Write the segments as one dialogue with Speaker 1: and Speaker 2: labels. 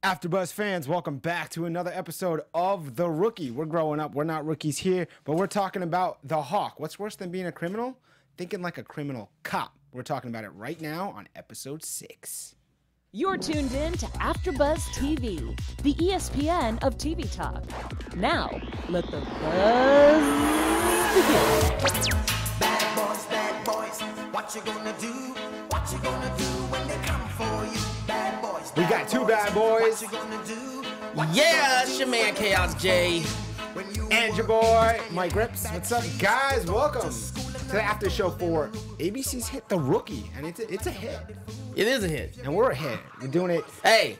Speaker 1: AfterBuzz fans, welcome back to another episode of The Rookie. We're growing up. We're not rookies here, but we're talking about the Hawke. What's worse than being a criminal? Thinking like a criminal cop. We're talking about it right now on episode 6.
Speaker 2: You're tuned in to AfterBuzz TV, the ESPN of TV talk. Now, let the buzz begin.
Speaker 3: Bad boys, what you gonna do? What you gonna do when they come for you? Bad boys.
Speaker 1: We got two bad boys.
Speaker 3: What you gonna do?
Speaker 4: Yeah, it's your man Chaos J.
Speaker 1: And your boy, Mike Rips. What's up, guys? Welcome to the after show for ABC's hit The Rookie. And it's a hit.
Speaker 4: It is a hit.
Speaker 1: And we're a hit. We're doing it.
Speaker 4: Hey,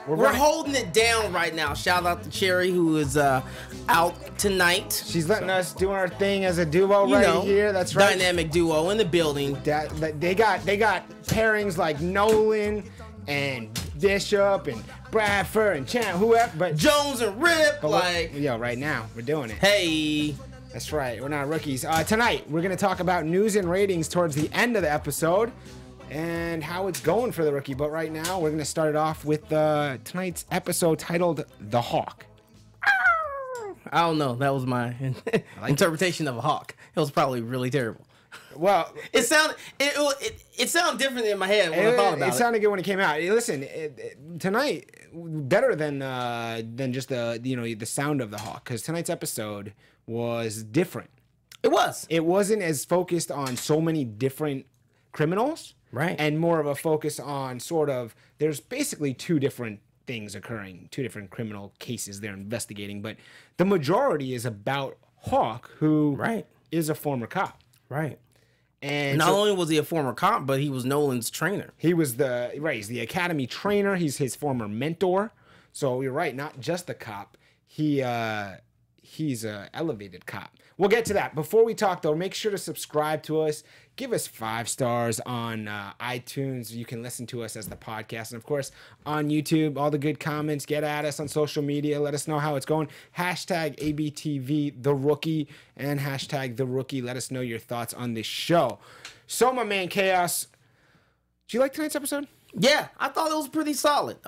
Speaker 4: we're
Speaker 1: running.
Speaker 4: holding it down right now. Shout out to Cherry, who is out tonight.
Speaker 1: She's letting us do our thing as a duo here. That's right.
Speaker 4: Dynamic duo in the building.
Speaker 1: They got pairings like Nolan and Bishop and Bradford and Champ, whoever. But
Speaker 4: Jones and Rip,
Speaker 1: right now we're doing it.
Speaker 4: Hey.
Speaker 1: That's right. We're not rookies. Tonight we're gonna talk about news and ratings towards the end of the episode and how it's going for the Rookie. But right now we're gonna start it off with tonight's episode titled "The Hawke."
Speaker 4: I don't know. That was my interpretation of a hawk. It was probably really terrible.
Speaker 1: Well,
Speaker 4: it sounded different in my head when I thought about it.
Speaker 1: It sounded good when it came out. Listen, tonight better than just the sound of the Hawke, because tonight's episode was different.
Speaker 4: It was.
Speaker 1: It wasn't as focused on so many different criminals,
Speaker 4: right?
Speaker 1: And more of a focus on sort of there's basically two different things occurring, two different criminal cases they're investigating, but the majority is about Hawke, who is a former cop,
Speaker 4: right?
Speaker 1: And
Speaker 4: not only was he a former cop, but he was Nolan's trainer.
Speaker 1: He was he's the academy trainer. He's his former mentor. So you're right, not just the cop. He's a elevated cop. We'll get to that. Before we talk, though, make sure to subscribe to us. Give us 5 stars on iTunes. You can listen to us as the podcast. And, of course, on YouTube, all the good comments. Get at us on social media. Let us know how it's going. Hashtag ABTV, The Rookie, and hashtag The Rookie. Let us know your thoughts on this show. So, my man, Chaos, do you like tonight's episode?
Speaker 4: Yeah, I thought it was pretty solid.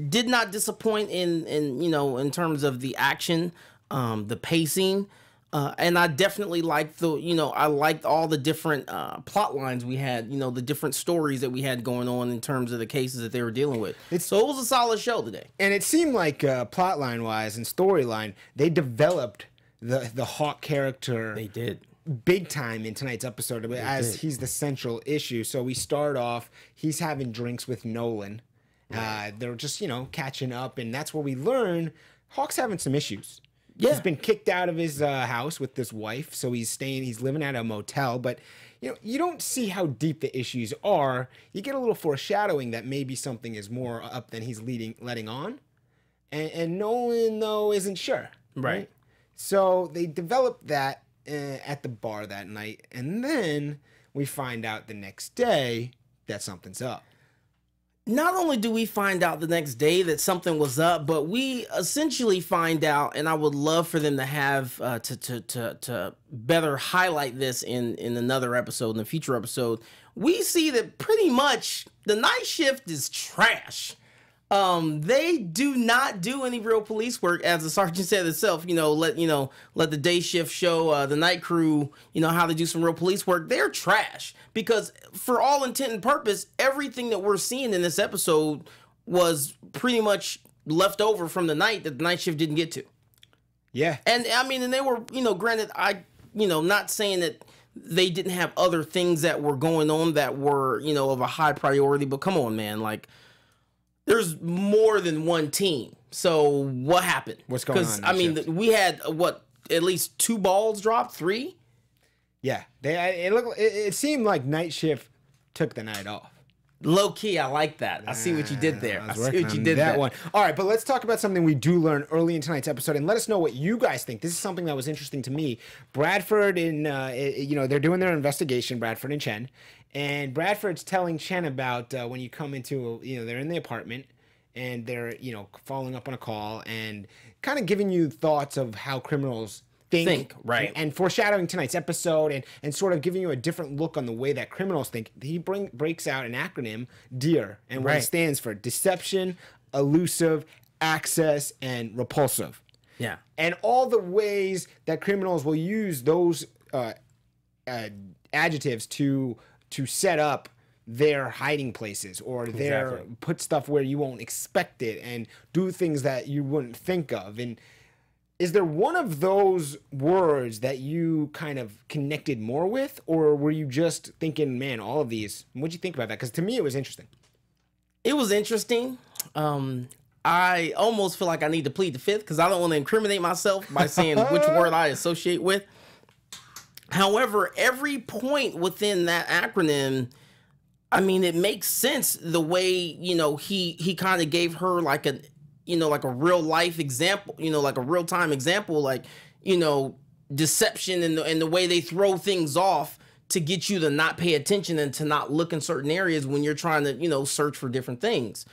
Speaker 4: Did not disappoint in terms of the action, the pacing. And I definitely liked I liked all the different plot lines we had, the different stories that we had going on in terms of the cases that they were dealing with. So it was a solid show today.
Speaker 1: And it seemed like plot line wise and storyline, they developed the Hawke character.
Speaker 4: They did.
Speaker 1: Big time in tonight's episode he's the central issue. So we start off, he's having drinks with Nolan. Right. They're just, catching up. And that's where we learn Hawke's having some issues. Yeah. He's been kicked out of his house with this wife, so he's living at a motel. But, you don't see how deep the issues are. You get a little foreshadowing that maybe something is more up than he's letting on. And Nolan, though, isn't sure. Right? So they developed that at the bar that night. And then we find out the next day that something's up.
Speaker 4: Not only do we find out the next day that something was up, but we essentially find out, and I would love for them to have to better highlight this in another episode, in a future episode. We see that pretty much the night shift is trash. They do not do any real police work, as the sergeant said itself. Let the day shift show the night crew, how to do some real police work. They're trash because, for all intent and purpose, everything that we're seeing in this episode was pretty much left over from the night that the night shift didn't get to.
Speaker 1: Yeah,
Speaker 4: and and they were, granted, not saying that they didn't have other things that were going on that were, of a high priority, but come on, man, there's more than one team. So what happened?
Speaker 1: What's going on?
Speaker 4: Because, we had, at least 2 balls dropped? 3?
Speaker 1: Yeah. It seemed like night shift took the night off.
Speaker 4: Low key, I like that. I see what you did there. I see what you did
Speaker 1: that
Speaker 4: there.
Speaker 1: One. All right, but let's talk about something we do learn early in tonight's episode, and let us know what you guys think. This is something that was interesting to me. Bradford and they're doing their investigation, Bradford and Chen, and Bradford's telling Chen about when you come into they're in the apartment and they're following up on a call and kind of giving you thoughts of how criminals think,
Speaker 4: right,
Speaker 1: and foreshadowing tonight's episode and sort of giving you a different look on the way that criminals think. He breaks out an acronym, DEAR, and what it stands for: deception, elusive, access, and repulsive.
Speaker 4: Yeah.
Speaker 1: And all the ways that criminals will use those adjectives to set up their hiding places or their put stuff where you won't expect it and do things that you wouldn't think of. And is there one of those words that you kind of connected more with, or were you just thinking, man, all of these? What'd you think about that? Because to me, it was interesting.
Speaker 4: It was interesting. I almost feel like I need to plead the fifth because I don't want to incriminate myself by saying which word I associate with. However, every point within that acronym, I mean, it makes sense the way, you know, he kind of gave her like a, you know, like a real life example, you know, like a real time example, like, you know, deception and the way they throw things off to get you to not pay attention and to not look in certain areas when you're trying to, you know, search for different things.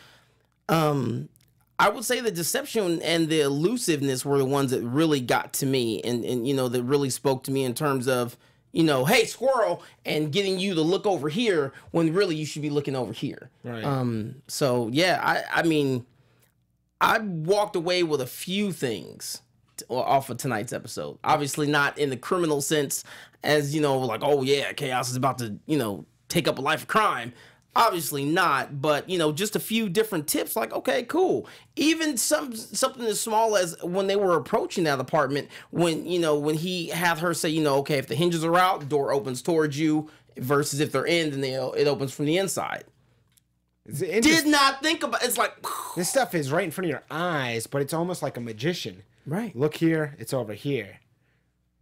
Speaker 4: I would say the deception and the elusiveness were the ones that really got to me and you know, that really spoke to me in terms of, you know, hey, squirrel, and getting you to look over here when really you should be looking over here.
Speaker 1: Right.
Speaker 4: So, yeah, I mean, I walked away with a few things off of tonight's episode. Obviously not in the criminal sense as, you know, like, oh, yeah, Chaos is about to, you know, take up a life of crime. Obviously not, but, you know, just a few different tips like, okay, cool. Even something as small as when they were approaching that apartment, when, you know, when he had her say, you know, okay, if the hinges are out, the door opens towards you versus if they're in, then it opens from the inside. Did not think about it's like
Speaker 1: this stuff is right in front of your eyes, but it's almost like a magician.
Speaker 4: Right.
Speaker 1: Look here, it's over here.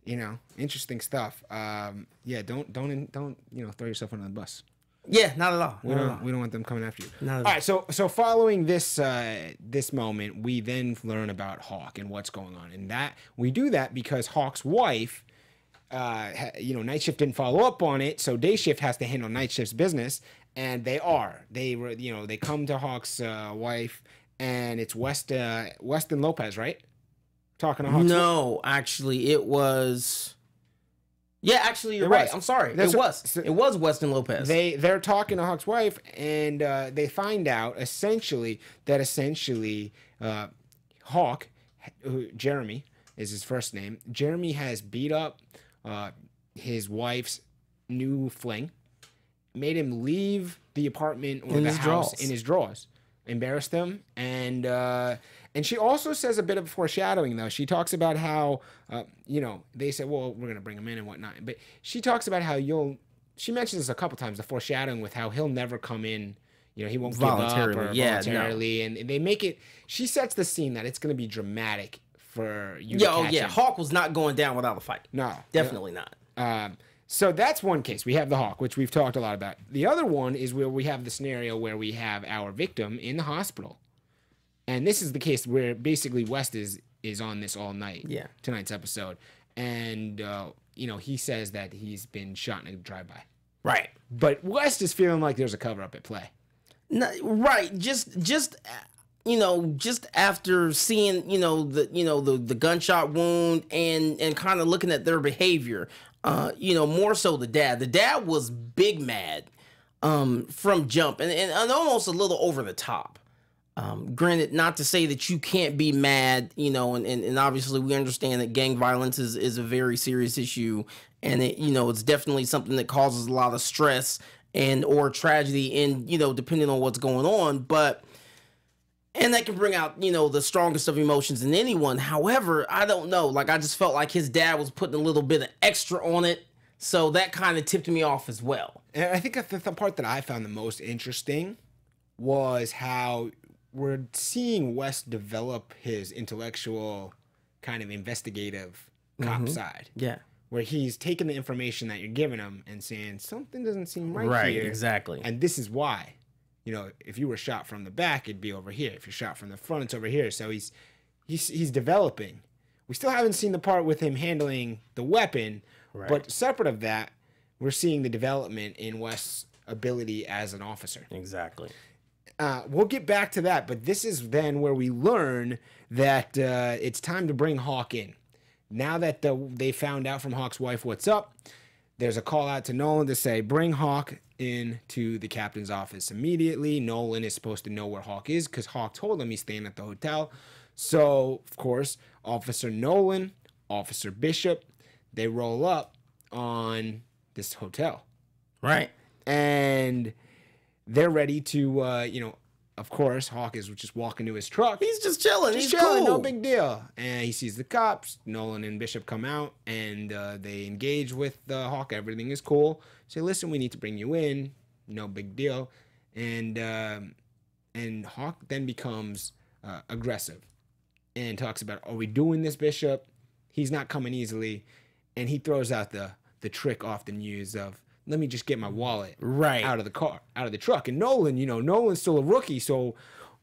Speaker 1: You know, interesting stuff. Yeah, don't you know, throw yourself under the bus.
Speaker 4: Yeah, not at all.
Speaker 1: We don't want them coming after you.
Speaker 4: Not at all.
Speaker 1: All right, so following this this moment, we then learn about Hawke and what's going on, and that we do that because Hawke's wife, you know, night shift didn't follow up on it, so day shift has to handle night shift's business, and they were, you know, they come to Hawke's wife, and it's Weston Lopez, right? Talking to Hawke's
Speaker 4: No, actually, it was. Yeah, actually, you're right. I'm sorry. It was Weston Lopez.
Speaker 1: They're talking to Hawke's wife, and they find out essentially that Hawke, Jeremy is his first name. Jeremy has beat up his wife's new fling, made him leave the apartment or the house in his drawers, embarrassed him, and she also says a bit of foreshadowing, though. She talks about how, you know, they said, well, we're going to bring him in and whatnot. But she talks about how she mentions this a couple times, the foreshadowing with how he'll never come in, you know, he won't voluntarily, give up or voluntarily. No. And they make it, she sets the scene that it's going to be dramatic for you to catch him.
Speaker 4: Hawke was not going down without a fight.
Speaker 1: No.
Speaker 4: Definitely not.
Speaker 1: So that's one case. We have the Hawke, which we've talked a lot about. The other one is where we have the scenario where we have our victim in the hospital. And this is the case where basically West is on this all night.
Speaker 4: Yeah.
Speaker 1: Tonight's episode. And, you know, he says that he's been shot in a drive-by.
Speaker 4: Right.
Speaker 1: But West is feeling like there's a cover-up at play.
Speaker 4: No, right. Just you know, just after seeing, the gunshot wound and kind of looking at their behavior, you know, more so the dad. The dad was big mad from jump and almost a little over the top. Granted, not to say that you can't be mad, you know, and obviously we understand that gang violence is a very serious issue, and it, you know, it's definitely something that causes a lot of stress and or tragedy, and, you know, depending on what's going on, and that can bring out, you know, the strongest of emotions in anyone. However, I don't know, like, I just felt like his dad was putting a little bit of extra on it, so that kind of tipped me off as well.
Speaker 1: And I think the part that I found the most interesting was how we're seeing West develop his intellectual kind of investigative cop side.
Speaker 4: Yeah.
Speaker 1: Where he's taking the information that you're giving him and saying, something doesn't seem right here.
Speaker 4: Right, exactly.
Speaker 1: And this is why. You know, if you were shot from the back, it'd be over here. If you're shot from the front, it's over here. So he's developing. We still haven't seen the part with him handling the weapon, but separate of that, we're seeing the development in West's ability as an officer.
Speaker 4: Exactly.
Speaker 1: We'll get back to that, but this is then where we learn that it's time to bring Hawke in. Now that they found out from Hawke's wife what's up, there's a call out to Nolan to say, bring Hawke into the captain's office immediately. Nolan is supposed to know where Hawke is because Hawke told him he's staying at the hotel. So, of course, Officer Nolan, Officer Bishop, they roll up on this hotel.
Speaker 4: Right.
Speaker 1: And they're ready to, you know, of course, Hawke is just walking to his truck.
Speaker 4: He's just chilling. He's
Speaker 1: chilling,
Speaker 4: cool.
Speaker 1: No big deal. And he sees the cops. Nolan and Bishop come out, and they engage with Hawke. Everything is cool. Say, listen, we need to bring you in. No big deal. And Hawke then becomes aggressive and talks about, are we doing this, Bishop? He's not coming easily. And he throws out the trick often used of, let me just get my wallet out of the car, out of the truck. And Nolan, you know, Nolan's still a rookie, so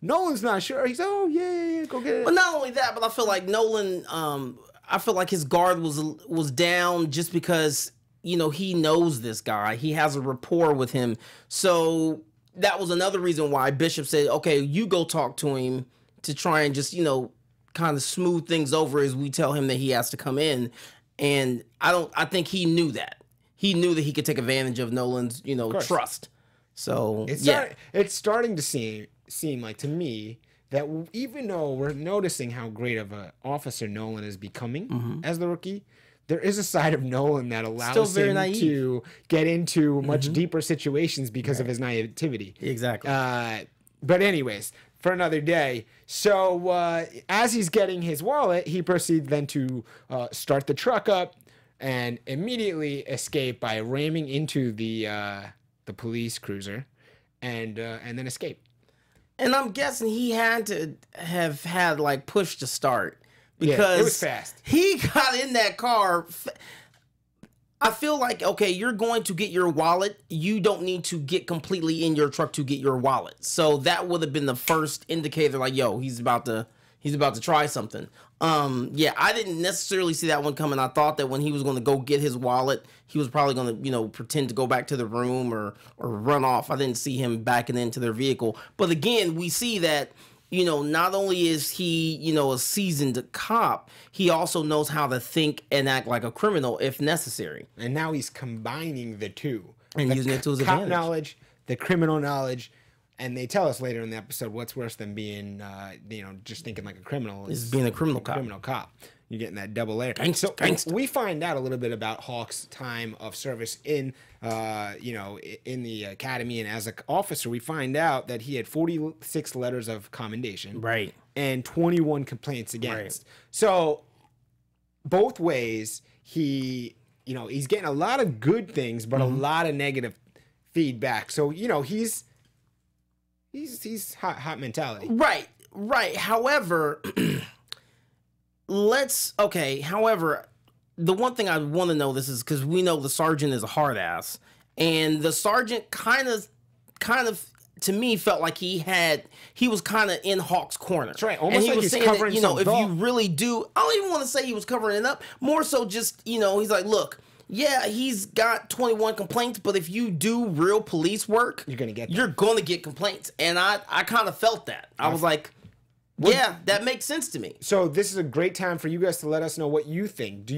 Speaker 1: Nolan's not sure. He's, oh, yeah, go get it.
Speaker 4: But not only that, but I feel like Nolan, I feel like his guard was down just because, you know, he knows this guy. He has a rapport with him. So that was another reason why Bishop said, okay, you go talk to him to try and just, you know, kind of smooth things over as we tell him that he has to come in. And I think he knew that. He knew that he could take advantage of Nolan's, you know, trust. So
Speaker 1: it's starting to seem like to me that even though we're noticing how great of an officer Nolan is becoming as the rookie, there is a side of Nolan that allows him to get into much deeper situations because of his naivety.
Speaker 4: Exactly.
Speaker 1: But anyways, for another day. So as he's getting his wallet, he proceeds then to start the truck up and immediately escape by ramming into the police cruiser, and then escape.
Speaker 4: And I'm guessing he had to have had like push to start because
Speaker 1: it was fast.
Speaker 4: He got in that car. I feel like, okay, you're going to get your wallet. You don't need to get completely in your truck to get your wallet. So that would have been the first indicator, like, yo, he's about to try something. Yeah, I didn't necessarily see that one coming. I thought that when he was going to go get his wallet, he was probably going to, you know, pretend to go back to the room or run off. I didn't see him backing into their vehicle. But again, we see that, you know, not only is he, you know, a seasoned cop, he also knows how to think and act like a criminal if necessary.
Speaker 1: And now he's combining the two.
Speaker 4: And using it to his advantage.
Speaker 1: Cop knowledge, the criminal knowledge. And they tell us later in the episode what's worse than being, you know, just thinking like a criminal
Speaker 4: is being a criminal cop.
Speaker 1: Criminal cop. You're getting that double layer.
Speaker 4: Gangsta.
Speaker 1: We find out a little bit about Hawke's time of service in, you know, in the academy, and as an officer, we find out that he had 46 letters of commendation,
Speaker 4: right,
Speaker 1: and 21 complaints against.
Speaker 4: Right.
Speaker 1: So both ways, he, you know, he's getting a lot of good things, but a lot of negative feedback. So you know, he's hot mentality.
Speaker 4: Right. However, however, the one thing I want to know this is because we know the sergeant is a hard ass, and the sergeant kind of to me felt like he was kind of in Hawke's corner.
Speaker 1: That's right. Almost like he's covering
Speaker 4: that, you know, if
Speaker 1: up.
Speaker 4: you really do, I don't even want to say he was covering it up. More so just, you know, he's like, look, yeah, he's got 21 complaints, but if you do real police work, you're gonna get complaints. And I kind of felt that. I was like, yeah, that makes sense to me.
Speaker 1: So this is a great time for you guys to let us know what you think.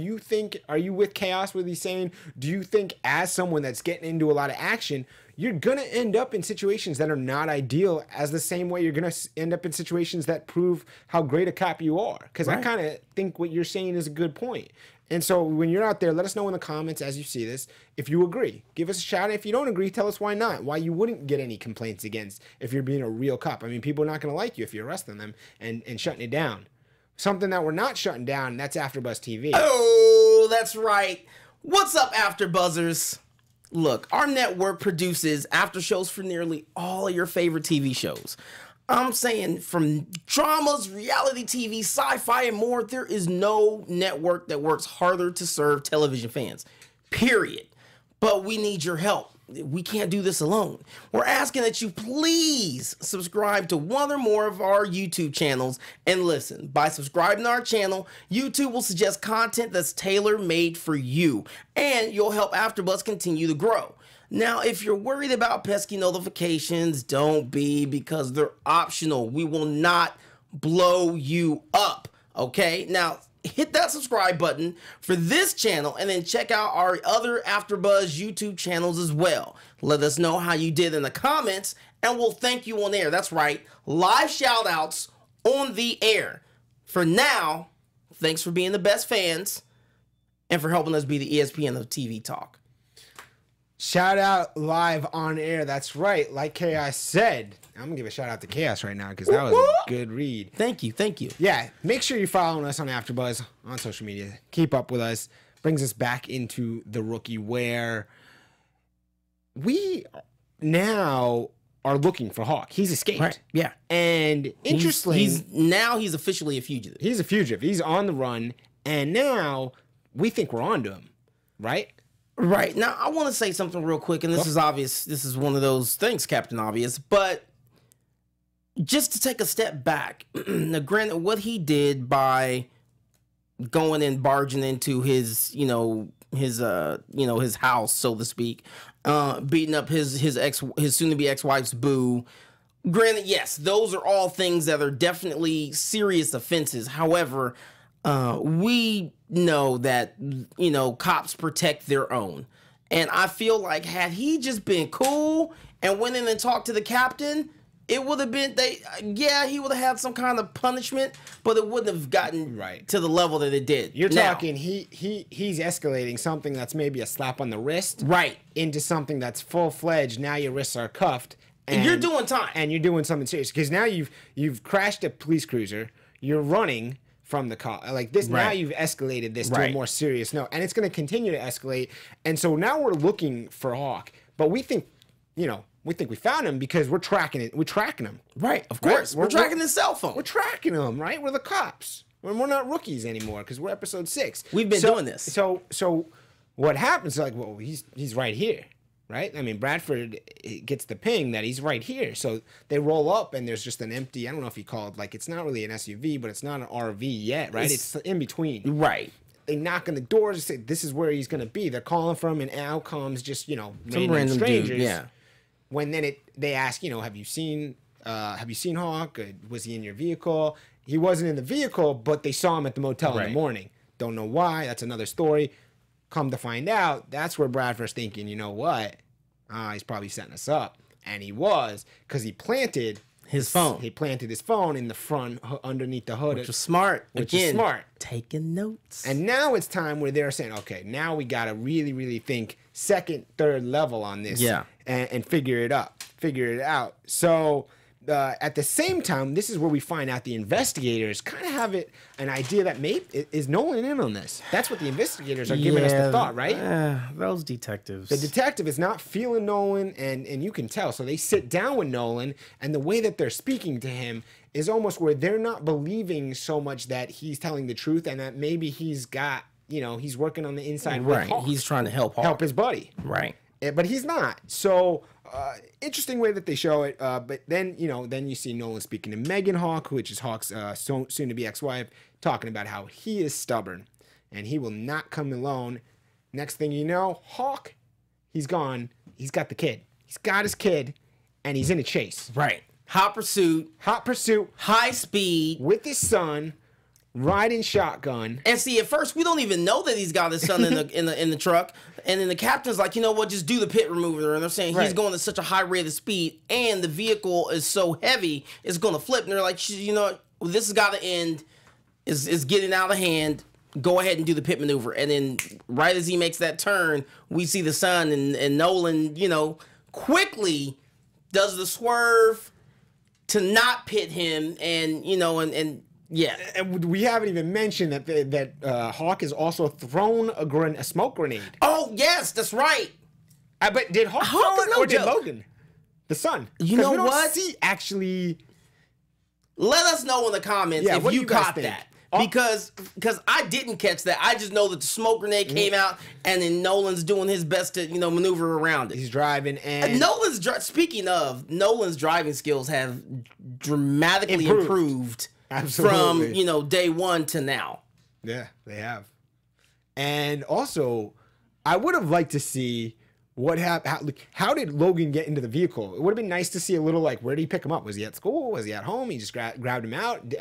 Speaker 1: Are you with Chaos, what he's saying? Do you think as someone that's getting into a lot of action, you're gonna end up in situations that are not ideal, as the same way you're gonna end up in situations that prove how great a cop you are? Because I kind of think what you're saying is a good point. And so when you're out there, let us know in the comments as you see this if you agree. Give us a shout. If you don't agree, tell us why not. Why you wouldn't get any complaints against if you're being a real cop. I mean, people are not going to like you if you're arresting them and shutting it down. Something that we're not shutting down, that's AfterBuzz TV.
Speaker 4: Oh, that's right. What's up, AfterBuzzers? Look, our network produces after shows for nearly all of your favorite TV shows. I'm saying from dramas, reality TV, sci-fi, and more, there is no network that works harder to serve television fans, period. But we need your help. We can't do this alone. We're asking that you please subscribe to one or more of our YouTube channels. And listen, by subscribing to our channel, YouTube will suggest content that's tailor-made for you. And you'll help AfterBuzz continue to grow. Now, if you're worried about pesky notifications, don't be, because they're optional. We will not blow you up, okay? Now, hit that subscribe button for this channel, and then check out our other AfterBuzz YouTube channels as well. Let us know how you did in the comments, and we'll thank you on air. That's right, live shout-outs on the air. For now, thanks for being the best fans and for helping us be the ESPN of TV talk.
Speaker 1: Shout out live on air. That's right. Like Chaos said, I'm going to give a shout out to Chaos right now because that was a good read.
Speaker 4: Thank you. Thank you.
Speaker 1: Yeah. Make sure you're following us on AfterBuzz on social media. Keep up with us. Brings us back into the rookie where we now are looking for Hawke. He's escaped.
Speaker 4: Right. Yeah.
Speaker 1: And interestingly,
Speaker 4: he's officially a fugitive.
Speaker 1: He's a fugitive. He's on the run. And now we think we're on to him. Right?
Speaker 4: Right. Now, I want to say something real quick, and this is obvious. This is one of those things, Captain Obvious, but just to take a step back, now, granted, what he did by going and barging into his house, so to speak, beating up his soon-to-be ex-wife's boo. Granted, yes, those are all things that are definitely serious offenses. However, we know that, cops protect their own. And I feel like had he just been cool and went in and talked to the captain, it would have been, he would have had some kind of punishment, but it wouldn't have gotten to the level that it did.
Speaker 1: You're talking, he's escalating something that's maybe a slap on the wrist.
Speaker 4: Right.
Speaker 1: Into something that's full-fledged. Now your wrists are cuffed.
Speaker 4: And you're doing time.
Speaker 1: And you're doing something serious. Because now you've crashed a police cruiser. You're running from the car like this. Now you've escalated this to a more serious note, and it's going to continue to escalate. And so now we're looking for Hawke, but we think we found him because we're tracking it. We're tracking him,
Speaker 4: right? Of course, we're tracking his cell phone.
Speaker 1: We're tracking him, right? We're the cops. We're not rookies anymore because we're episode 6.
Speaker 4: We've been doing this.
Speaker 1: So what happens? Like, well, he's right here. Right? I mean, Bradford gets the ping that he's right here. So they roll up and there's just an empty, I don't know if you call it, like, it's not really an SUV, but it's not an RV yet, right? It's in between.
Speaker 4: Right.
Speaker 1: They knock on the doors and say, this is where he's going to be. They're calling for him, and out comes just,
Speaker 4: some random strangers. Dude, yeah.
Speaker 1: When then they ask, have you seen Hawke? Was he in your vehicle? He wasn't in the vehicle, but they saw him at the motel in the morning. Don't know why. That's another story. Come to find out, that's where Bradford's thinking, you know what? He's probably setting us up. And he was, because he planted
Speaker 4: his phone.
Speaker 1: He planted his phone in the front, underneath the hood.
Speaker 4: Which was smart.
Speaker 1: Which is smart.
Speaker 4: Taking notes.
Speaker 1: And now it's time where they're saying, okay, now we got to really, really think second, third level on this.
Speaker 4: Yeah.
Speaker 1: And figure it out. So at the same time, this is where we find out the investigators kind of have an idea that maybe is Nolan in on this. That's what the investigators are giving us the thought, right?
Speaker 4: Those detectives.
Speaker 1: The detective is not feeling Nolan, and you can tell. So they sit down with Nolan, and the way that they're speaking to him is almost where they're not believing so much that he's telling the truth, and that maybe he's got, he's working on the inside.
Speaker 4: Right. He's trying to help Hawke.
Speaker 1: Help his buddy.
Speaker 4: Right.
Speaker 1: But he's not. So interesting way that they show it. But then, then you see Nolan speaking to Megan Hawke, which is Hawke's soon-to-be ex-wife, talking about how he is stubborn and he will not come alone. Next thing you know, Hawke, he's gone. He's got the kid. He's got his kid, and he's in a chase.
Speaker 4: Right. Hot pursuit. High speed.
Speaker 1: With his son. Riding shotgun.
Speaker 4: And see, at first we don't even know that he's got his son in the truck. And then the captain's like, just do the pit remover. And they're saying he's going at such a high rate of speed, and the vehicle is so heavy it's going to flip. And they're like, this has got to end. Is getting out of hand. Go ahead and do the pit maneuver. And then right as he makes that turn, we see the son, and Nolan, quickly does the swerve to not pit him, and yeah,
Speaker 1: and we haven't even mentioned that Hawke has also thrown a smoke grenade.
Speaker 4: Oh yes, that's right.
Speaker 1: But did Hawke throw it, or did Logan, the son?
Speaker 4: You know
Speaker 1: we don't
Speaker 4: what?
Speaker 1: See, actually,
Speaker 4: let us know in the comments if you caught that. Because I didn't catch that. I just know that the smoke grenade came out, and then Nolan's doing his best to maneuver around it.
Speaker 1: He's driving, and
Speaker 4: speaking of, Nolan's driving skills have dramatically improved.
Speaker 1: Absolutely.
Speaker 4: From, day one to now.
Speaker 1: Yeah, they have. And also, I would have liked to see what happened. How did Logan get into the vehicle? It would have been nice to see a little, where did he pick him up? Was he at school? Was he at home? He just grabbed him out?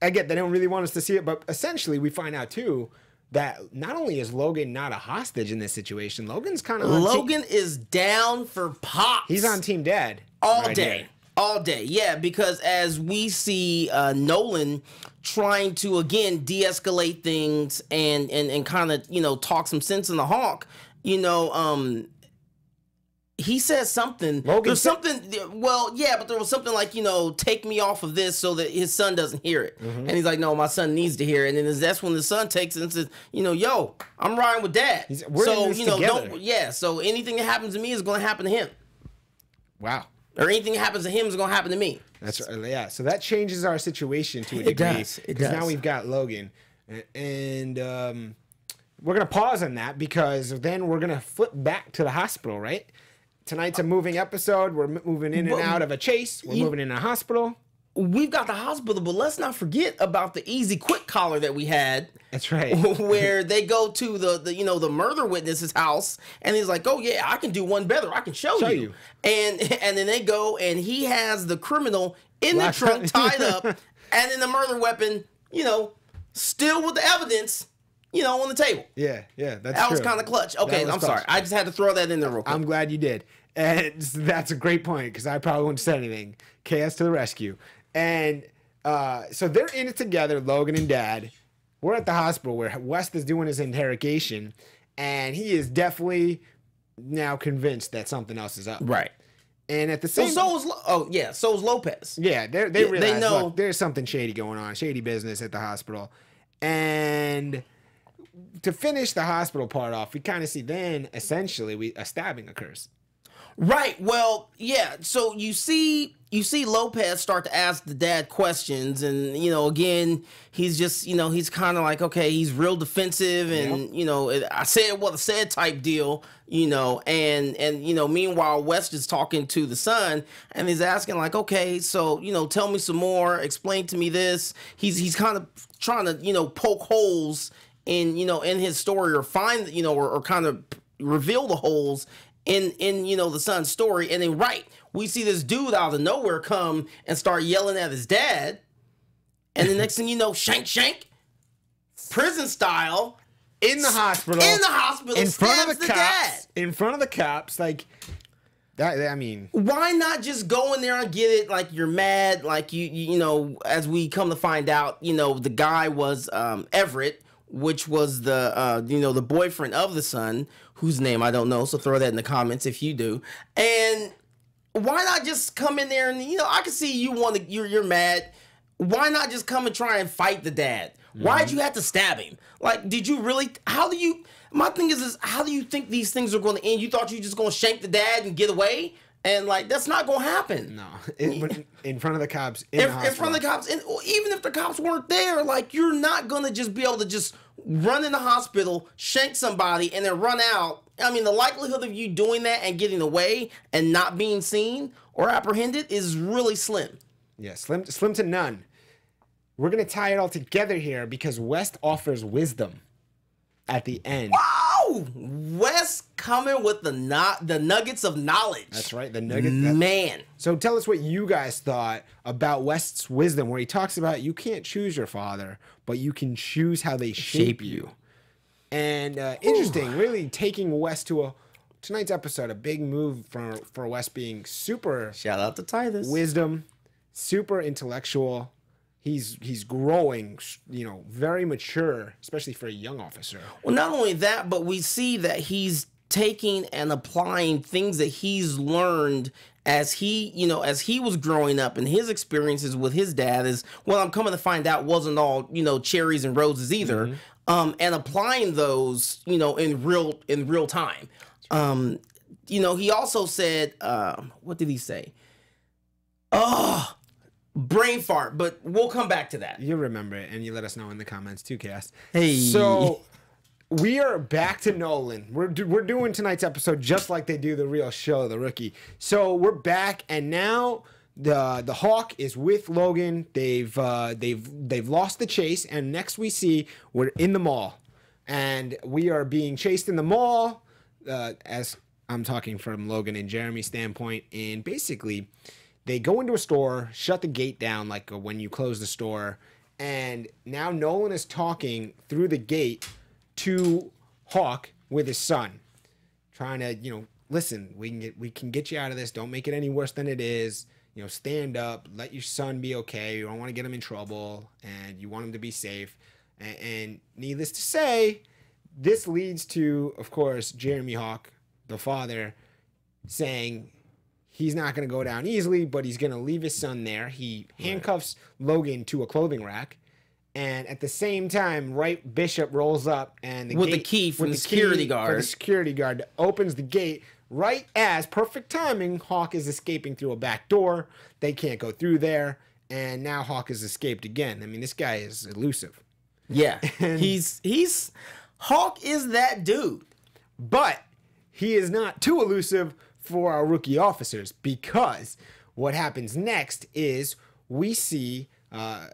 Speaker 1: I get they don't really want us to see it, but essentially we find out too that not only is Logan not a hostage in this situation, Logan's kind of
Speaker 4: Logan is down for Pops.
Speaker 1: He's on Team Dad
Speaker 4: all day. All day, yeah, because as we see Nolan trying to, again, de-escalate things and kind of, you know, talk some sense in the Hawke, you know, he says something. There's something, well, yeah, but there was something like, you know, take me off of this so that his son doesn't hear it. And he's like, no, my son needs to hear it. And then that's when the son takes it and says, you know, yo, I'm riding with Dad.
Speaker 1: We're in this together.
Speaker 4: So anything that happens to me is going to happen to him.
Speaker 1: Wow.
Speaker 4: Or anything that happens to him is going to happen to me.
Speaker 1: That's right. Yeah. So that changes our situation to a degree.
Speaker 4: It does.
Speaker 1: Because now we've got Logan. And we're going to pause on that because then we're going to flip back to the hospital, right? Tonight's a moving episode. We're moving in and out of a chase. We're moving in a hospital.
Speaker 4: We've got the hospital, but let's not forget about the easy quick collar that we had.
Speaker 1: That's right.
Speaker 4: Where they go to the you know, the murder witness's house, and he's like, "Oh yeah, I can do one better. I can show you." And then they go, and he has the criminal in the trunk tied up, and then the murder weapon, you know, still with the evidence, you know, on the table.
Speaker 1: Yeah, that's
Speaker 4: that was kind of clutch. Okay, I'm sorry. I just had to throw that in there real quick.
Speaker 1: I'm glad you did. And that's a great point because I probably wouldn't have said anything. Chaos to the rescue. And so they're in it together, Logan and Dad. We're at the hospital where West is doing his interrogation, and he is definitely now convinced that something else is up.
Speaker 4: Right.
Speaker 1: And at the same
Speaker 4: so is Lopez.
Speaker 1: Yeah, they realize, they know, look, there's something shady going on, shady business at the hospital. And to finish the hospital part off, we kind of see then essentially a stabbing occurs.
Speaker 4: Right. Well, yeah. So you see Lopez start to ask the dad questions, and you know, again, he's just, you know, he's kind of like, okay, he's real defensive, and you know, I said what I said type deal, you know, and you know, meanwhile, West is talking to the son, and he's asking like, okay, so you know, tell me some more, explain to me this. He's kind of trying to, you know, poke holes in, you know, in his story, or find, you know, or kind of reveal the holes in you know, the son's story. And then we see this dude out of nowhere come and start yelling at his dad, and the next thing you know, shank, prison style,
Speaker 1: in the hospital,
Speaker 4: in front of the cops,
Speaker 1: in front of the cops, like that. I mean,
Speaker 4: why not just go in there and get it? Like, you're mad, like you know, as we come to find out, you know, the guy was Everett, which was the you know, the boyfriend of the son, whose name I don't know, so throw that in the comments if you do. And why not just come in there and, you know, I can see you're mad. Why not just come and try and fight the dad? Why'd you have to stab him? Like, did you really, my thing is how do you think these things are going to end? You thought you were just going to shank the dad and get away? And like, that's not going to happen.
Speaker 1: No, in front of the cops,
Speaker 4: in front of the cops, and even if the cops weren't there, like, you're not going to just be able to just run in the hospital, shank somebody, and then run out. I mean, the likelihood of you doing that and getting away and not being seen or apprehended is really slim.
Speaker 1: Yeah, slim to none. We're going to tie it all together here because West offers wisdom at the end.
Speaker 4: Wow! West coming with the nuggets of knowledge.
Speaker 1: That's right, the nuggets.
Speaker 4: Man.
Speaker 1: So tell us what you guys thought about West's wisdom, where he talks about you can't choose your father, but you can choose how they shape you. And interesting, really taking West to tonight's episode, a big move for West being super.
Speaker 4: Shout out to Titus.
Speaker 1: Wisdom, super intellectual. He's growing, you know, very mature, especially for a young officer.
Speaker 4: Well, not only that, but we see that he's taking and applying things that he's learned as he was growing up, and his experiences with his dad is, well, I'm coming to find out, wasn't all, you know, cherries and roses either. And applying those, you know, in real time. You know, he also said, what did he say? Brain fart, but we'll come back to that.
Speaker 1: You'll remember it, and you let us know in the comments too, Cass.
Speaker 4: Hey.
Speaker 1: So we are back to Nolan. We're doing tonight's episode just like they do the real show, The Rookie. So we're back, and now the Hawke is with Logan. They've lost the chase, and next we see we're in the mall, and we are being chased in the mall. As I'm talking from Logan and Jeremy's standpoint, and basically, they go into a store, shut the gate down like when you close the store, And now Nolan is talking through the gate to Hawke with his son, trying to, you know, listen, we can get you out of this. Don't make it any worse than it is. You know, stand up, let your son be okay. You don't want to get him in trouble, and you want him to be safe. And needless to say, this leads to, of course, Jeremy Hawke, the father, saying he's not going to go down easily, but he's going to leave his son there. He handcuffs Logan to a clothing rack. And at the same time, Bishop rolls up and
Speaker 4: the key from the security guard.
Speaker 1: The security guard opens the gate right as perfect timing. Hawke is escaping through a back door. They can't go through there, and now Hawke has escaped again. I mean, this guy is elusive.
Speaker 4: Yeah, he's Hawke is that dude,
Speaker 1: but he is not too elusive for our rookie officers, because what happens next is we see
Speaker 4: kind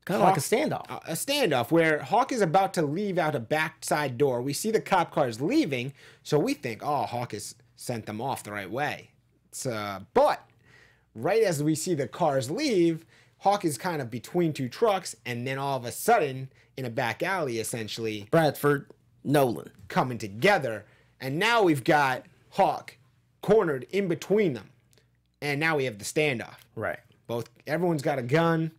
Speaker 4: of like a standoff.
Speaker 1: A standoff where Hawke is about to leave out a backside door. We see the cop cars leaving, so we think, oh, Hawke has sent them off the right way. But right as we see the cars leave, Hawke is kind of between two trucks, and then all of a sudden, in a back alley, essentially,
Speaker 4: Bradford, Nolan
Speaker 1: coming together, and now we've got Hawke cornered in between them, and now we have the standoff.
Speaker 4: Right.
Speaker 1: Everyone's got a gun.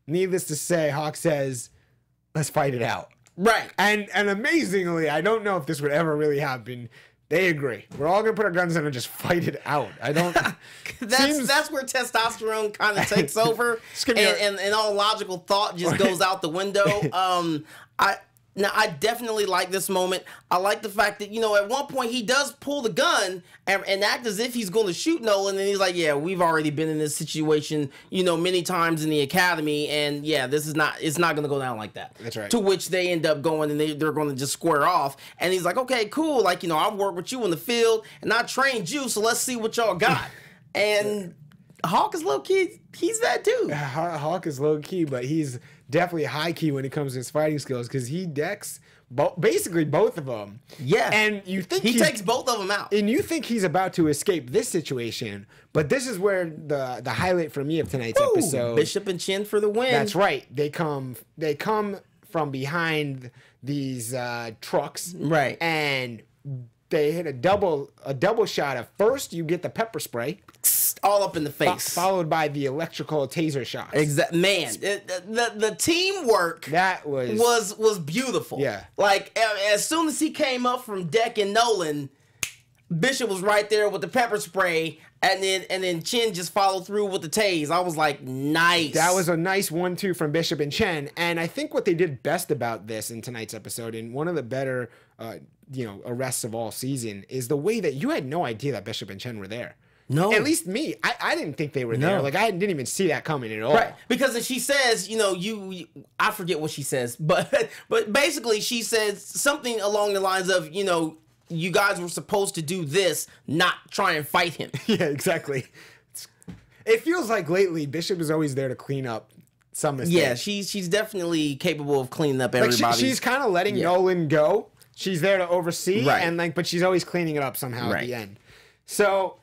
Speaker 1: Needless to say, Hawke says, let's fight it out.
Speaker 4: Right.
Speaker 1: And amazingly, I don't know if this would ever really happen. They agree. We're all going to put our guns in and just fight it out. I don't...
Speaker 4: that's where testosterone kind of takes over. and all logical thought just goes out the window. I definitely like this moment. I like the fact that, you know, at one point he does pull the gun and act as if he's going to shoot Nolan. And he's like, yeah, we've already been in this situation, you know, many times in the academy. And yeah, it's not going to go down like that.
Speaker 1: That's right.
Speaker 4: To which they end up going and they're going to just square off. And he's like, okay, cool. Like, you know, I've worked with you in the field and I trained you. So let's see what y'all got. And Hawke is low key. He's that dude.
Speaker 1: Hawke is low key, but he's definitely high key when it comes to his fighting skills, because he decks basically both of them.
Speaker 4: Yeah,
Speaker 1: and you think
Speaker 4: he takes both of them out,
Speaker 1: and you think he's about to escape this situation, but this is where the highlight for me of tonight's episode.
Speaker 4: Bishop and Chin for the win.
Speaker 1: That's right. They come from behind these trucks,
Speaker 4: right,
Speaker 1: and they hit a double shot. At first, you get the pepper spray,
Speaker 4: all up in the face,
Speaker 1: followed by the electrical taser shots.
Speaker 4: Exactly, man. The teamwork
Speaker 1: that
Speaker 4: was beautiful.
Speaker 1: Yeah,
Speaker 4: like as soon as he came up from decking Nolan, Bishop was right there with the pepper spray, and then Chin just followed through with the tase. I was like, nice.
Speaker 1: That was a nice 1-2 from Bishop and Chen. And I think what they did best about this in tonight's episode, and one of the better arrests of all season, is the way that you had no idea that Bishop and Chen were there.
Speaker 4: No.
Speaker 1: At least me. I didn't think they were there. Like, I didn't even see that coming at all.
Speaker 4: Right. Because she says, you know, I forget what she says, but basically she says something along the lines of, you know, you guys were supposed to do this, not try and fight him.
Speaker 1: Yeah, exactly. It feels like lately Bishop is always there to clean up some mistakes.
Speaker 4: Yeah, she's definitely capable of cleaning up everybody.
Speaker 1: She's kind of letting Nolan go. She's there to oversee,
Speaker 4: right,
Speaker 1: and but she's always cleaning it up somehow at the end. So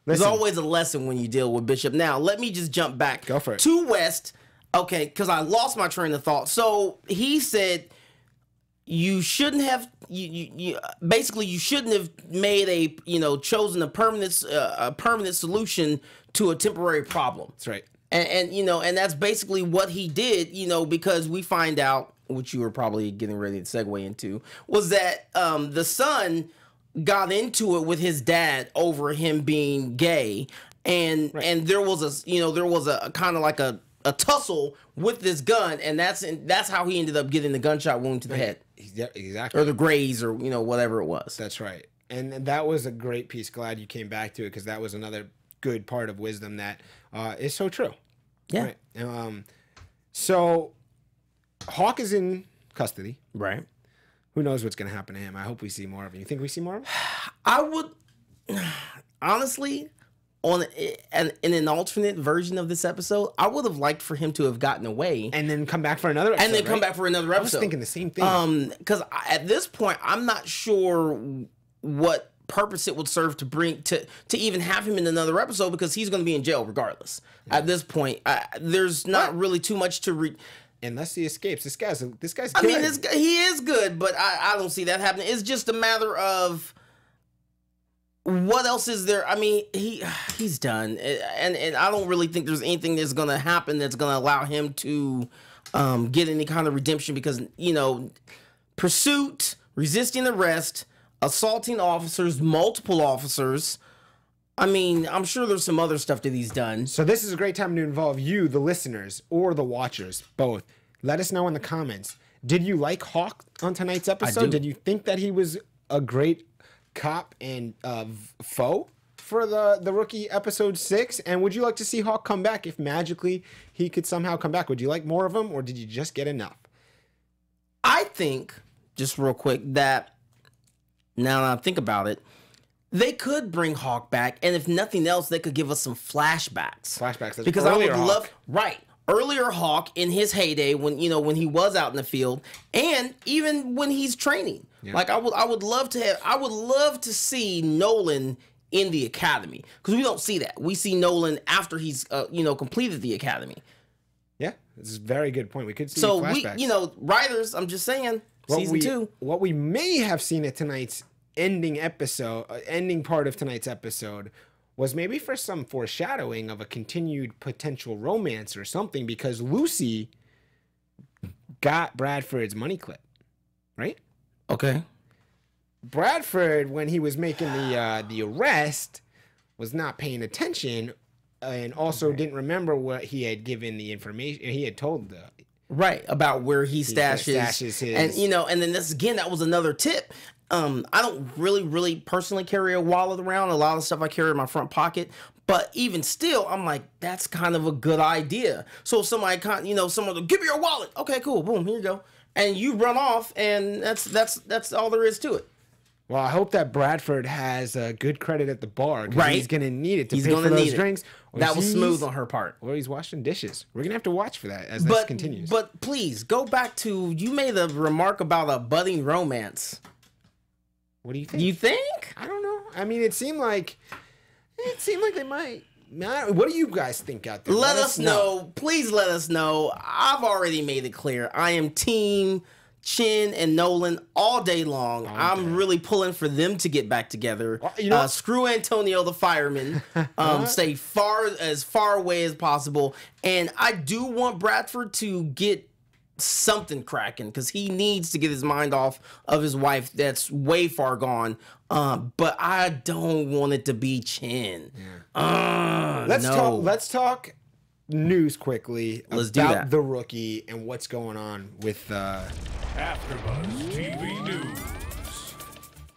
Speaker 4: there's always a lesson when you deal with Bishop. Now, let me just jump back to West, okay, because I lost my train of thought. So he said you shouldn't have basically you shouldn't have made chosen a permanent solution to a temporary problem.
Speaker 1: That's right.
Speaker 4: And that's basically what he did, because we find out, which you were probably getting ready to segue into, was that the son got into it with his dad over him being gay, and there was a kind of like a tussle with this gun, and that's how he ended up getting the gunshot wound to the head.
Speaker 1: Exactly.
Speaker 4: Or the graze, or whatever it was.
Speaker 1: That's right. And that was a great piece. Glad you came back to it, because that was another good part of wisdom that is so true.
Speaker 4: Yeah.
Speaker 1: Right. So Hawke is in custody.
Speaker 4: Right.
Speaker 1: Who knows what's going to happen to him? I hope we see more of him. You think we see more of him?
Speaker 4: I would, honestly, in an alternate version of this episode, I would have liked for him to have gotten away.
Speaker 1: And then come back for another episode,
Speaker 4: And then come back for another episode.
Speaker 1: I was thinking the same thing.
Speaker 4: Because at this point, I'm not sure what purpose it would serve to bring to even have him in another episode, because he's going to be in jail regardless. At this point, there's not really too much to
Speaker 1: unless he escapes. This guy's good.
Speaker 4: I mean, he is good, but I don't see that happening. It's just a matter of what else is there. I mean, he's done, and I don't really think there's anything that's going to happen that's going to allow him to get any kind of redemption, because, you know, pursuit, resisting arrest, assaulting officers, multiple officers. I mean, I'm sure there's some other stuff that he's done.
Speaker 1: So this is a great time to involve you, the listeners, or the watchers, both. Let us know in the comments. Did you like Hawke on tonight's episode? Did you think that he was a great cop and foe for the Rookie episode 6? And would you like to see Hawke come back if magically he could somehow come back? Would you like more of him, or did you just get enough?
Speaker 4: I think, just real quick, that now that I think about it, they could bring Hawke back, and if nothing else, they could give us some flashbacks.
Speaker 1: Flashbacks,
Speaker 4: because I would love earlier Hawke in his heyday, when he was out in the field, and even when he's training. Yeah. Like I would love to see Nolan in the academy, because we don't see that. We see Nolan after he's completed the academy. Yeah,
Speaker 1: this is a very good point. We could see flashbacks.
Speaker 4: Writers. I'm just saying. Season 2.
Speaker 1: What we may have seen at tonight's ending part of tonight's episode was maybe for some foreshadowing of a continued potential romance or something, because Lucy got Bradford's money clip, right?
Speaker 4: Okay.
Speaker 1: Bradford, when he was making the arrest, was not paying attention, and also didn't remember what he had given the information. He had told
Speaker 4: about where he stashes his, and then that was another tip. I don't really personally carry a wallet around. A lot of stuff I carry in my front pocket, but even still, I'm like, that's kind of a good idea. So if somebody someone will give me your wallet. Okay, cool, boom, here you go, and you run off, and that's all there is to it.
Speaker 1: Well, I hope that Bradford has good credit at the bar, because he's going to need it to pay for those drinks.
Speaker 4: That was smooth on her part.
Speaker 1: Or he's washing dishes. We're going to have to watch for that as this continues.
Speaker 4: But please, go back to, you made a remark about a budding romance.
Speaker 1: What do you think?
Speaker 4: You think?
Speaker 1: I don't know. I mean, it seemed like they might. What do you guys think out there?
Speaker 4: Let us know. Please let us know. I've already made it clear. I am team Chin and Nolan all day long. I'm really pulling for them to get back together. Screw Antonio the fireman. Stay as far away as possible. And I do want Bradford to get something cracking, because he needs to get his mind off of his wife that's way far gone. But I don't want it to be Chin. Yeah.
Speaker 1: Let's talk news quickly about the Rookie and what's going on with
Speaker 5: AfterBuzz TV News.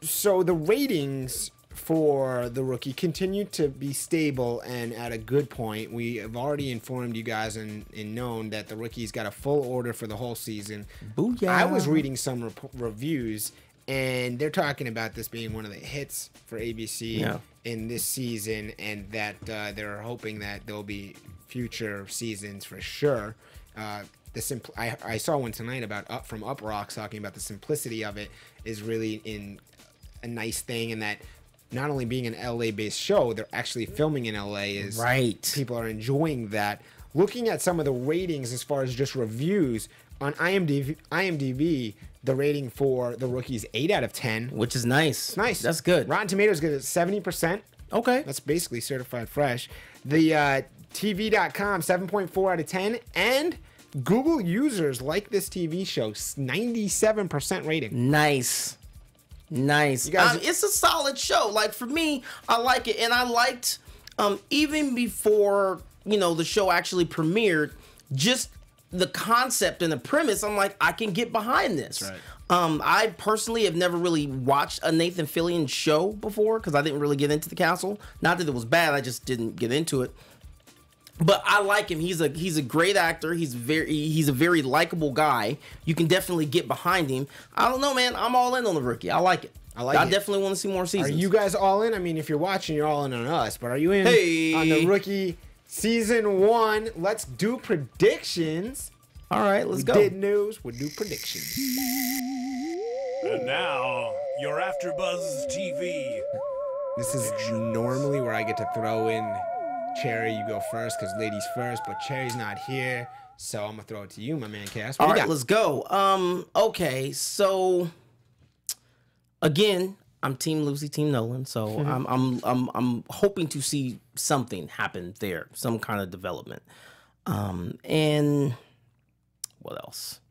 Speaker 1: So the ratings for the Rookie continue to be stable and at a good point. We have already informed you guys and known that the Rookie's got a full order for the whole season.
Speaker 4: Booyah.
Speaker 1: I was reading some reviews, and they're talking about this being one of the hits for ABC in this season, and that they're hoping that there'll be future seasons for sure. I saw one tonight about from Up Rocks talking about the simplicity of it is really in a nice thing, and that not only being an LA-based show, they're actually filming in LA. Is
Speaker 4: right.
Speaker 1: People are enjoying that. Looking at some of the ratings as far as just reviews on IMDb, the rating for the Rookie's 8 out of 10,
Speaker 4: which is nice.
Speaker 1: It's nice.
Speaker 4: That's good.
Speaker 1: Rotten Tomatoes get it 70%.
Speaker 4: Okay,
Speaker 1: that's basically certified fresh. The TV.com 7.4 out of 10, and Google users like this TV show 97% rating.
Speaker 4: Nice. It's a solid show. Like, for me, I like it, and I liked even before the show actually premiered, just the concept and the premise. I'm like, I can get behind this. Right. I personally have never really watched a Nathan Fillion show before, because I didn't really get into the castle. Not that it was bad, I just didn't get into it. But I like him. He's a great actor. He's a very likable guy. You can definitely get behind him. I don't know, man. I'm all in on the Rookie. I like it. I definitely want to see more seasons.
Speaker 1: Are you guys all in? I mean, if you're watching, you're all in on us. But are you in on the Rookie season 1? Let's do predictions.
Speaker 4: All right, let's go.
Speaker 1: We did news. We'll do predictions.
Speaker 5: And now, your AfterBuzz TV.
Speaker 1: This is normally where I get to throw in Cherry, you go first because ladies first, but Cherry's not here. So I'm going to throw it to you, my man, Cass.
Speaker 4: All right, let's go. Okay, so again, I'm Team Lucy, Team Nolan. So I'm hoping to see something happen there, some kind of development. And what else?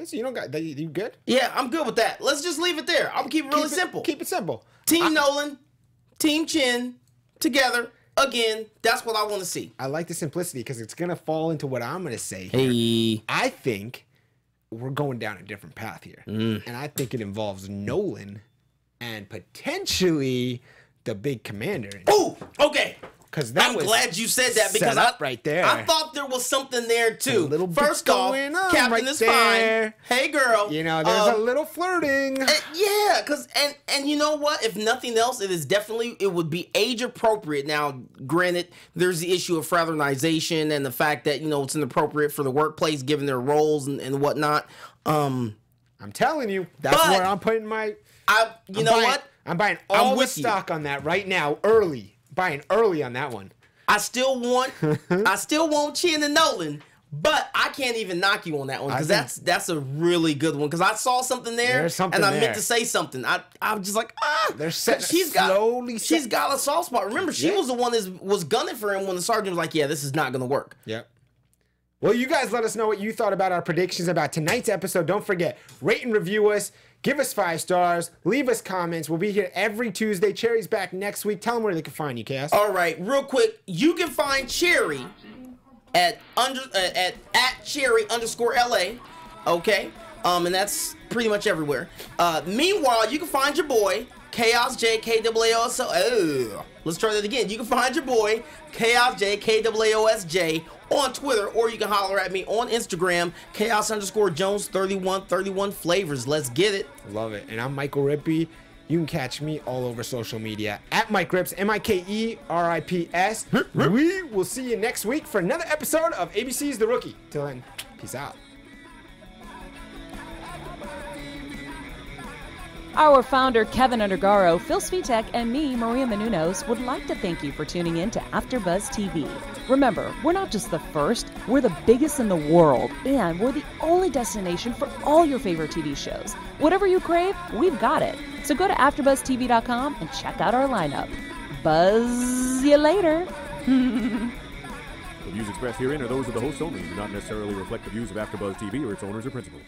Speaker 1: So you good?
Speaker 4: Yeah, I'm good with that. Let's just leave it there. I'm keep it really simple.
Speaker 1: Keep it simple.
Speaker 4: Team Nolan, Team Chin, together. Again, that's what I want to see.
Speaker 1: I like the simplicity because it's going to fall into what I'm going to say here.
Speaker 4: Hey.
Speaker 1: I think we're going down a different path here. And I think it involves Nolan and potentially the big commander.
Speaker 4: Oh, okay.
Speaker 1: Because
Speaker 4: I'm glad you said that because
Speaker 1: right there.
Speaker 4: I thought there was something there too.
Speaker 1: A little bit
Speaker 4: First off,
Speaker 1: going on
Speaker 4: Captain
Speaker 1: right
Speaker 4: is
Speaker 1: there.
Speaker 4: fine. Hey girl.
Speaker 1: You know, there's a little flirting.
Speaker 4: Yeah, because and you know what? If nothing else, it would be age appropriate. Now, granted, there's the issue of fraternization and the fact that, you know, it's inappropriate for the workplace given their roles and whatnot.
Speaker 1: I'm telling you, that's where I'm putting my.
Speaker 4: You know what?
Speaker 1: I'm buying all the stock on that right now, early. Buying early on that one.
Speaker 4: I still want Chin and Nolan, but I can't even knock you on that one because that's a really good one. Because I saw something there, and I meant to say something. I'm just like,
Speaker 1: they're she's got
Speaker 4: a soft spot. Remember, she was the one that was gunning for him when the sergeant was like, "Yeah, this is not gonna work."
Speaker 1: Yep. Well, you guys let us know what you thought about our predictions about tonight's episode. Don't forget, rate and review us. Give us 5 stars. Leave us comments. We'll be here every Tuesday. Cherry's back next week. Tell them where they can find you, Cass.
Speaker 4: All right, real quick. You can find Cherry at Cherry_LA. Okay? And that's pretty much everywhere. Meanwhile, you can find your boy, Chaos J, KAAOS. Oh, let's try that again. You can find your boy, Chaos J, KAAOSJ, on Twitter, or you can holler at me on Instagram, Chaos_Jones3131 flavors. Let's get it.
Speaker 1: Love it. And I'm Michael Rippey. You can catch me all over social media at Mike Rips, MIKERIPS. We will see you next week for another episode of ABC's The Rookie. Till then, peace out.
Speaker 2: Our founder, Keven Undergaro, Phil Svitek, and me, Maria Menounos, would like to thank you for tuning in to AfterBuzz TV. Remember, we're not just the first, we're the biggest in the world, and we're the only destination for all your favorite TV shows. Whatever you crave, we've got it. So go to AfterBuzzTV.com and check out our lineup. Buzz you later.
Speaker 6: The views expressed herein are those of the hosts only and do not necessarily reflect the views of AfterBuzz TV or its owners or principals.